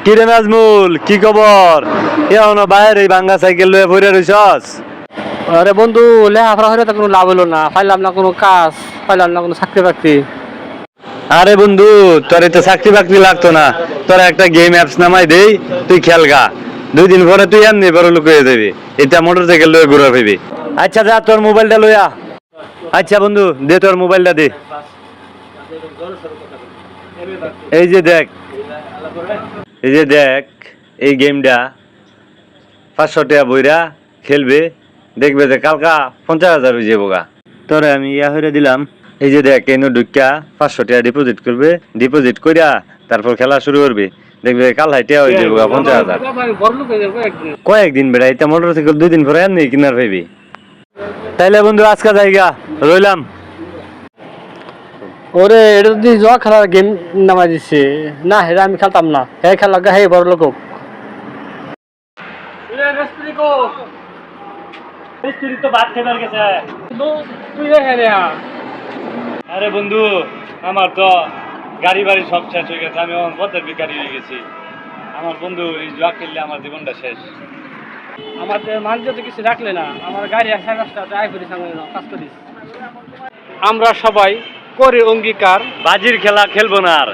কি রে নাজমুল, কি খবর? এখনো বাইরে এই ভাঙ্গা সাইকেল লয়ে পড়ে রইছস? আরে বন্ধু, লেখাপড়া হলে তো কোনো লাভ হলো না, পাইলাম না কোনো কাজ, পাইলাম না কোনো চাকরি বাকরি। আরে বন্ধু, তোর তো চাকরি বাকরি লাগতো না, তোরা একটা গেম অ্যাপস নামাই দেই, তুই খেলগা। 2 দিন পরে তুই এমনি বড় লোক হয়ে যাবি, এটা মোটর সাইকেল লয়ে ঘুরা ফিরবি। আচ্ছা যা, তোর মোবাইলটা লইয়া। আচ্ছা বন্ধু, দে তোর মোবাইলটা দে। এই যে দেখ, এই যে দেখ, এই গেমটা 500 টাকা বইরা খেলবে, দেখবে যে কালকা 50,000 হয়ে যাবো গা। তোরে আমি ইয়া হইরে দিলাম। এই যে দেখ, এই ঢুকা 500 টাকা ডিপোজিট করবে, ডিপোজিট কইরা তারপর খেলা শুরু করবে, দেখবে কাল হাইটা হয়ে যাবো গা 50,000। কয়েকদিন বেড়া, এটা মোটরসাইকেল 2 দিন পরে এমনি কিনার পাইবি। তাইলে বন্ধু আজকে জায়গা রইলাম। ওরে, এটা যদি জুয়া খেলার গেম নামাই দিচ্ছে না, হেরা আমি খেলতাম না, হে খেলা হে বড় লোক হোক। আরে বন্ধু, আমার তো গাড়ি বাড়ি সব শেষ হয়ে গেছে, আমি এখন পথের ভিখারি হয়ে গেছি। আমার বন্ধু এই জুয়া খেললে আমার জীবনটা শেষ। আমাদের মানুষ তো কিছু রাখলে না, আমার গাড়ি সাড়ে 5টা আয় করিস, কাজ করিস। আমরা সবাই করে অঙ্গীকার, বাজির খেলা খেলবো না আর।